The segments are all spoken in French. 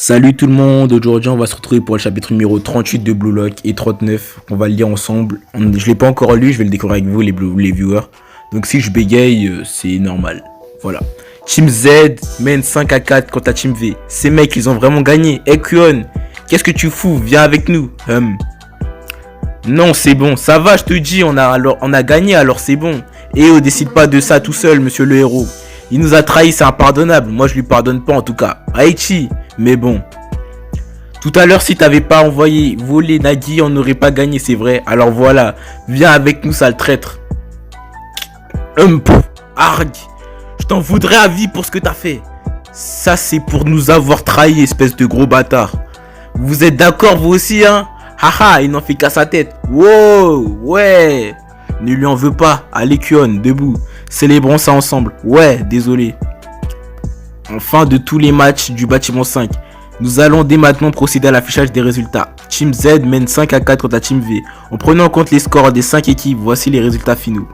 Salut tout le monde, aujourd'hui on va se retrouver pour le chapitre numéro 38 de Blue Lock et 39, on va le lire ensemble. Je l'ai pas encore lu, je vais le découvrir avec vous les viewers. Donc si je bégaye, c'est normal. Voilà. Team Z mène 5-4 contre la Team V. Ces mecs ils ont vraiment gagné. Hey Kuon, qu'est-ce que tu fous? Viens avec nous. Non c'est bon, ça va je te dis, on a gagné alors c'est bon. Et on décide pas de ça tout seul monsieur le héros. Il nous a trahis, c'est impardonnable. Moi je lui pardonne pas en tout cas. Aichi. Mais bon. Tout à l'heure si t'avais pas envoyé voler Nagui, on n'aurait pas gagné, c'est vrai. Alors voilà. Viens avec nous sale traître. Arg. Je t'en voudrais à vie pour ce que t'as fait. Ça c'est pour nous avoir trahi, espèce de gros bâtard. Vous êtes d'accord vous aussi hein? Haha, il n'en fait qu'à sa tête. Wow, ouais. Ne lui en veux pas. Allez Kuon, debout. Célébrons ça ensemble. Ouais, désolé. En fin de tous les matchs du bâtiment 5, nous allons dès maintenant procéder à l'affichage des résultats. Team Z mène 5-4 contre la Team V. En prenant en compte les scores des 5 équipes, voici les résultats finaux.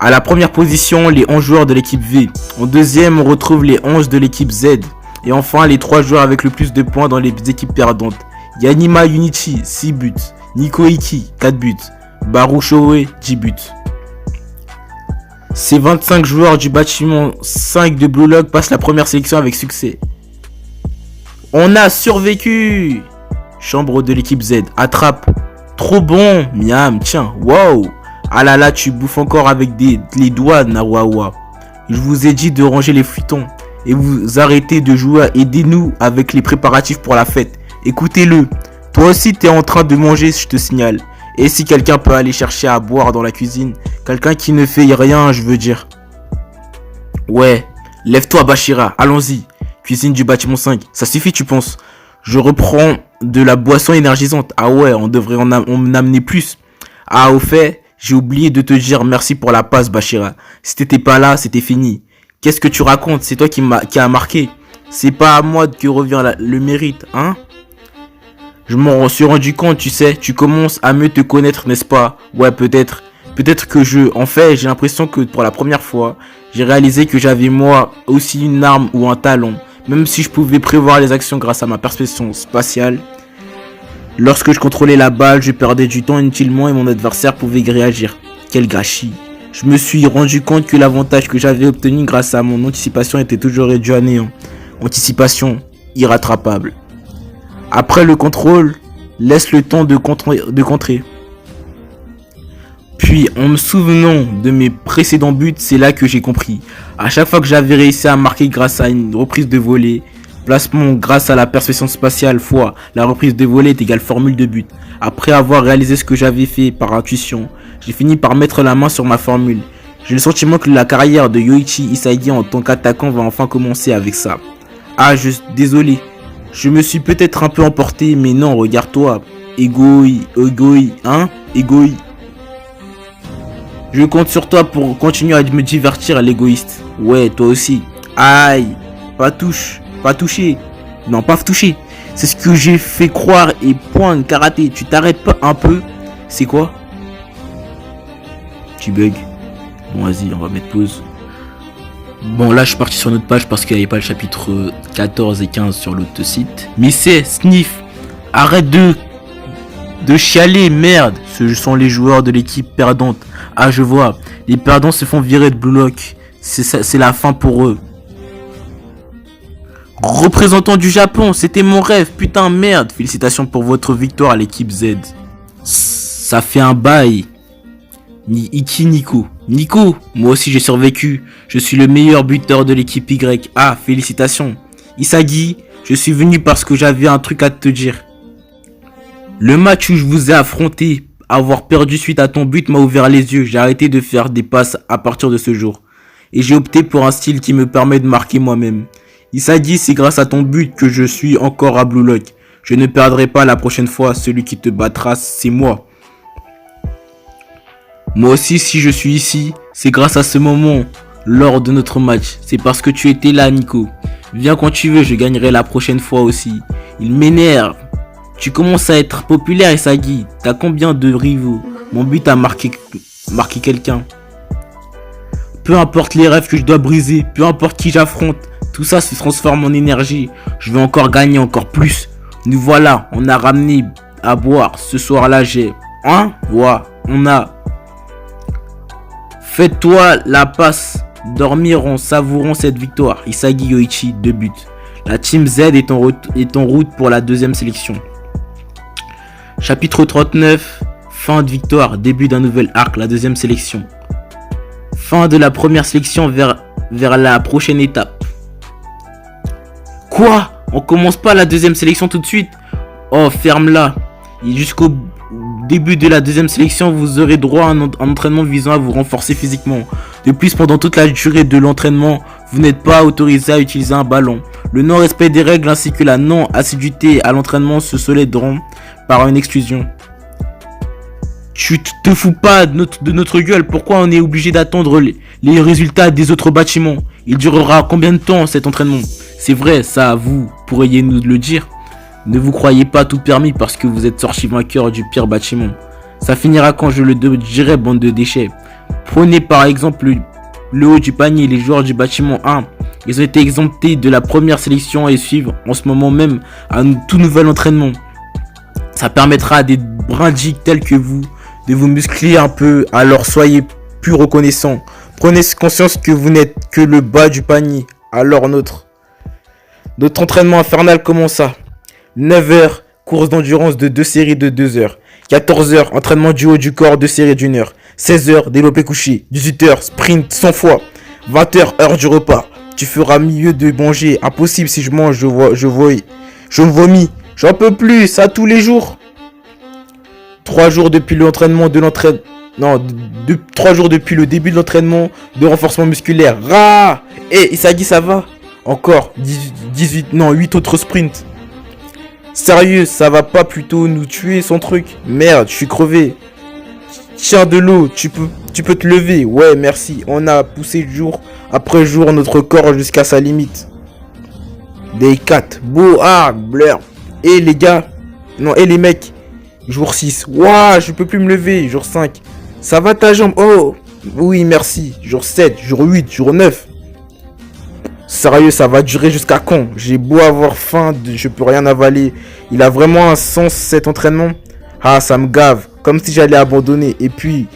À la première position, les 11 joueurs de l'équipe V. En deuxième, on retrouve les 11 de l'équipe Z. Et enfin, les 3 joueurs avec le plus de points dans les équipes perdantes. Yanima Unichi, 6 buts. Nico Iki, 4 buts. Baru Shoei, 10 buts. Ces 25 joueurs du bâtiment 5 de Blue Lock passent la première sélection avec succès. On a survécu. Chambre de l'équipe Z, attrape. Trop bon, miam, tiens, wow. Ah là là, tu bouffes encore avec les doigts, Nawawa. Je vous ai dit de ranger les fritons et vous arrêtez de jouer. Aidez-nous avec les préparatifs pour la fête. Écoutez-le, toi aussi t'es en train de manger, je te signale. Et si quelqu'un peut aller chercher à boire dans la cuisine, quelqu'un qui ne fait rien, je veux dire. Ouais, lève-toi Bashira, allons-y. Cuisine du bâtiment 5, ça suffit tu penses? Je reprends de la boisson énergisante. Ah ouais, on devrait en amener plus. Ah au fait, j'ai oublié de te dire merci pour la passe Bashira. Si t'étais pas là, c'était fini. Qu'est-ce que tu racontes? C'est toi qui a marqué. C'est pas à moi que revient le mérite, hein? Je m'en suis rendu compte, tu sais, tu commences à mieux te connaître, n'est-ce pas? Ouais, peut-être. Peut-être que en fait, j'ai l'impression que pour la première fois, j'ai réalisé que j'avais moi aussi une arme ou un talon. Même si je pouvais prévoir les actions grâce à ma perception spatiale. Lorsque je contrôlais la balle, je perdais du temps inutilement et mon adversaire pouvait réagir. Quel gâchis. Je me suis rendu compte que l'avantage que j'avais obtenu grâce à mon anticipation était toujours réduit à néant. Anticipation irrattrapable. Après le contrôle, laisse le temps de contrer. Puis, en me souvenant de mes précédents buts, c'est là que j'ai compris. À chaque fois que j'avais réussi à marquer grâce à une reprise de volée, placement grâce à la perception spatiale fois la reprise de volée est égale formule de but. Après avoir réalisé ce que j'avais fait par intuition, j'ai fini par mettre la main sur ma formule. J'ai le sentiment que la carrière de Yoichi Isagi en tant qu'attaquant va enfin commencer avec ça. Ah, désolé. Je me suis peut-être un peu emporté, mais non, regarde-toi. Égoi, hein? Égoi. Je compte sur toi pour continuer à me divertir, l'égoïste. Ouais, toi aussi. Aïe. Pas toucher. Non, pas toucher. C'est ce que j'ai fait croire et point karaté. Tu t'arrêtes pas un peu? C'est quoi? Tu bugs. Bon, vas-y, on va mettre pause. Bon là je suis parti sur notre page parce qu'il n'y avait pas le chapitre 14 et 15 sur l'autre site. Mais c'est Sniff. Arrête de chialer, merde. Ce sont les joueurs de l'équipe perdante. Ah je vois. Les perdants se font virer de Blue Lock. C'est la fin pour eux. Représentant du Japon, c'était mon rêve. Putain merde. Félicitations pour votre victoire à l'équipe Z. Ça fait un bail. Iki Nico. Nico, moi aussi j'ai survécu. Je suis le meilleur buteur de l'équipe Y. Ah, félicitations. Isagi, je suis venu parce que j'avais un truc à te dire. Le match où je vous ai affronté, avoir perdu suite à ton but m'a ouvert les yeux. J'ai arrêté de faire des passes à partir de ce jour. Et j'ai opté pour un style qui me permet de marquer moi-même. Isagi, c'est grâce à ton but que je suis encore à Blue Lock. Je ne perdrai pas la prochaine fois. Celui qui te battra, c'est moi. Moi aussi, si je suis ici, c'est grâce à ce moment, lors de notre match. C'est parce que tu étais là, Nico. Viens quand tu veux, je gagnerai la prochaine fois aussi. Il m'énerve. Tu commences à être populaire, Isagi. T'as combien de rivaux? Mon but a marqué quelqu'un. Peu importe les rêves que je dois briser, peu importe qui j'affronte, Tout ça se transforme en énergie. Je vais encore gagner encore plus. Nous voilà, on a ramené à boire. Ce soir-là, j'ai... Hein? Ouais, on a... Fais-toi la passe. Dormir en savourant cette victoire. Isagi Yoichi, 2 buts. La Team Z est en route pour la deuxième sélection. Chapitre 39. Fin de victoire. Début d'un nouvel arc. La deuxième sélection. Fin de la première sélection vers la prochaine étape. Quoi? On commence pas la deuxième sélection tout de suite? Oh, ferme-la. Jusqu'au début de la deuxième sélection, vous aurez droit à un entraînement visant à vous renforcer physiquement. De plus, pendant toute la durée de l'entraînement, vous n'êtes pas autorisé à utiliser un ballon. Le non-respect des règles ainsi que la non-assiduité à l'entraînement se solderont par une exclusion. Tu te fous pas de notre gueule? Pourquoi on est obligé d'attendre les résultats des autres bâtiments? Il durera combien de temps cet entraînement? C'est vrai, ça vous pourriez nous le dire. Ne vous croyez pas tout permis parce que vous êtes sorti vainqueur du pire bâtiment. Ça finira quand je le dirai, bande de déchets. Prenez par exemple le haut du panier, les joueurs du bâtiment 1. Ils ont été exemptés de la première sélection et suivent en ce moment même un tout nouvel entraînement. Ça permettra à des brindilles tels que vous de vous muscler un peu, alors soyez plus reconnaissants. Prenez conscience que vous n'êtes que le bas du panier. Alors notre entraînement infernal commença. 9h, course d'endurance de 2 séries de 2 heures. 14h, entraînement du haut du corps, 2 séries d'1 heure. 16h, développé couché. 18h, sprint 100 fois. 20h, heure du repas. Tu feras mieux de manger. Impossible si je mange, je vomis. J'en peux plus, ça tous les jours. 3 jours depuis l'entraînement de l'entraînement. Non, 3 jours depuis le début de l'entraînement de renforcement musculaire. Rah! Isagi, ça va? Encore 8 autres sprints. Sérieux, ça va pas plutôt nous tuer son truc? Merde, je suis crevé. Tiens de l'eau, tu peux te lever. Ouais, merci. On a poussé jour après jour notre corps jusqu'à sa limite. Day 4. Beau, blur. Et les gars. Non, et les mecs. Jour 6. Waouh, je peux plus me lever. Jour 5. Ça va ta jambe? Oh. Oui, merci. Jour 7, jour 8, jour 9. Sérieux, ça va durer jusqu'à quand? J'ai beau avoir faim, je peux rien avaler. Il a vraiment un sens cet entraînement? Ah, ça me gave. Comme si j'allais abandonner. Et puis,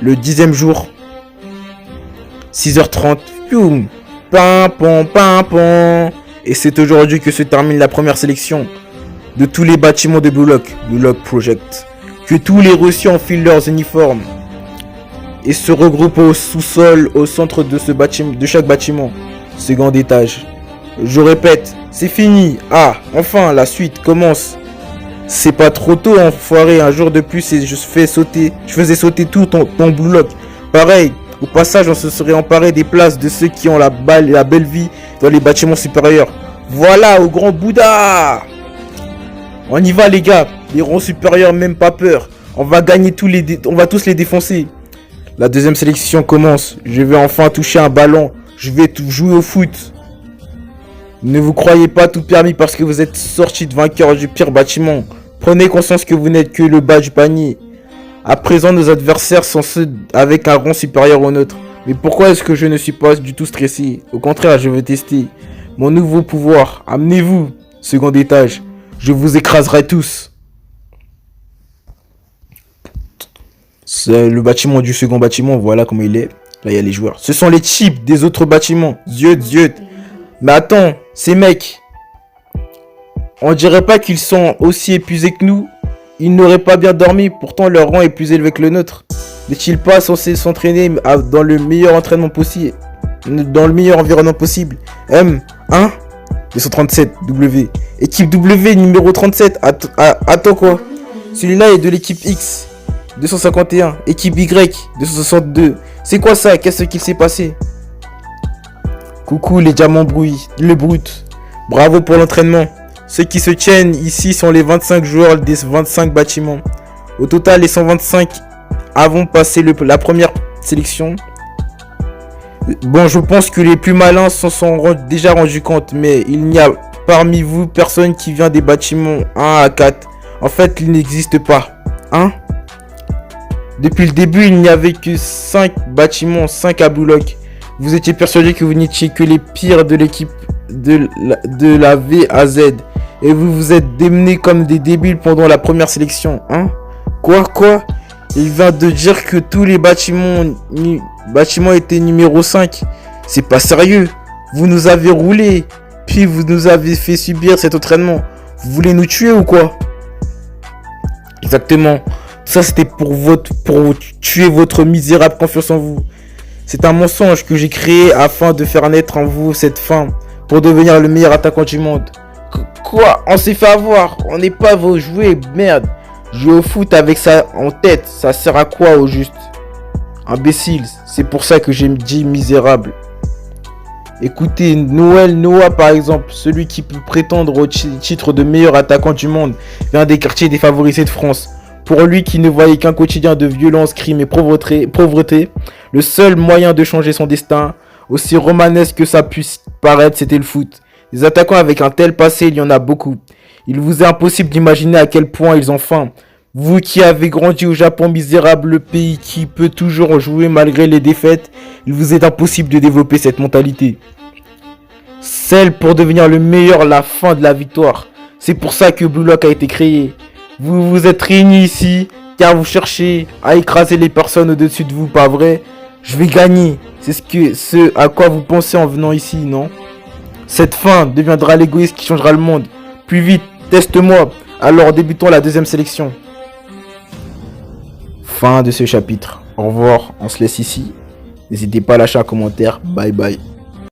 le 10e jour. 6h30. Pioum. Pimpon. Et c'est aujourd'hui que se termine la première sélection de tous les bâtiments de Blue Lock Project. Que tous les reçus enfilent leurs uniformes et se regroupent au sous-sol, au centre de chaque bâtiment. Second étage. Je répète, c'est fini. Ah, enfin, la suite commence. C'est pas trop tôt, enfoiré. Un jour de plus et je faisais sauter tout ton Blue Lock. Pareil, au passage, on se serait emparé des places de ceux qui ont la belle vie dans les bâtiments supérieurs. Voilà, au grand Bouddha. On y va, les gars. Les rangs supérieurs, même pas peur. On va gagner on va tous les défoncer. La deuxième sélection commence. Je vais enfin toucher un ballon. Je vais jouer au foot. Ne vous croyez pas tout permis parce que vous êtes sorti de vainqueur du pire bâtiment. Prenez conscience que vous n'êtes que le bas du panier. À présent, nos adversaires sont ceux avec un rang supérieur au nôtre. Mais pourquoi est-ce que je ne suis pas du tout stressé? Au contraire, je veux tester mon nouveau pouvoir. Amenez-vous. Second étage. Je vous écraserai tous. C'est le bâtiment du second bâtiment. Voilà comment il est. Là, il y a les joueurs. Ce sont les chips des autres bâtiments. Zut. Mais attends, ces mecs, on dirait pas qu'ils sont aussi épuisés que nous? Ils n'auraient pas bien dormi, pourtant leur rang est plus élevé que le nôtre. N'est-il pas censé s'entraîner dans le meilleur entraînement possible? Dans le meilleur environnement possible? M1 237 W. Équipe W numéro 37. Attends quoi? Celui-là est de l'équipe X 251. Équipe Y 262. C'est quoi ça? Qu'est-ce qu'il s'est passé? Coucou les diamants le brut. Bravo pour l'entraînement. Ceux qui se tiennent ici sont les 25 joueurs des 25 bâtiments. Au total, les 125 avons passé la première sélection. Bon, je pense que les plus malins s'en sont déjà rendus compte, mais il n'y a parmi vous personne qui vient des bâtiments 1 à 4. En fait, il n'existe pas. Hein? Depuis le début, il n'y avait que 5 bâtiments, 5 à Blue Lock. Vous étiez persuadé que vous n'étiez que les pires de l'équipe de la V à Z. Et vous vous êtes démenés comme des débiles pendant la première sélection, hein? Quoi? Il vient de dire que tous les bâtiments étaient numéro 5. C'est pas sérieux. Vous nous avez roulé, puis vous nous avez fait subir cet entraînement. Vous voulez nous tuer ou quoi? Exactement. Ça c'était pour tuer votre misérable confiance en vous. C'est un mensonge que j'ai créé afin de faire naître en vous cette faim pour devenir le meilleur attaquant du monde. Quoi? On s'est fait avoir. On n'est pas vos jouets, merde. Jouer au foot avec ça en tête, ça sert à quoi au juste? Imbécile, c'est pour ça que j'ai dit misérable. Écoutez, Noah par exemple, celui qui peut prétendre au titre de meilleur attaquant du monde, vient des quartiers défavorisés de France. Pour lui qui ne voyait qu'un quotidien de violence, crime et pauvreté, le seul moyen de changer son destin, aussi romanesque que ça puisse paraître, c'était le foot. Des attaquants avec un tel passé, il y en a beaucoup. Il vous est impossible d'imaginer à quel point ils ont faim. Vous qui avez grandi au Japon, misérable pays qui peut toujours jouer malgré les défaites, il vous est impossible de développer cette mentalité. Celle pour devenir le meilleur, la fin de la victoire. C'est pour ça que Blue Lock a été créé. Vous vous êtes réunis ici car vous cherchez à écraser les personnes au-dessus de vous, pas vrai? Je vais gagner. C'est ce à quoi vous pensez en venant ici, non? Cette fin deviendra l'égoïste qui changera le monde. Plus vite, teste-moi. Alors débutons la deuxième sélection. Fin de ce chapitre. Au revoir, on se laisse ici. N'hésitez pas à lâcher un commentaire. Bye bye.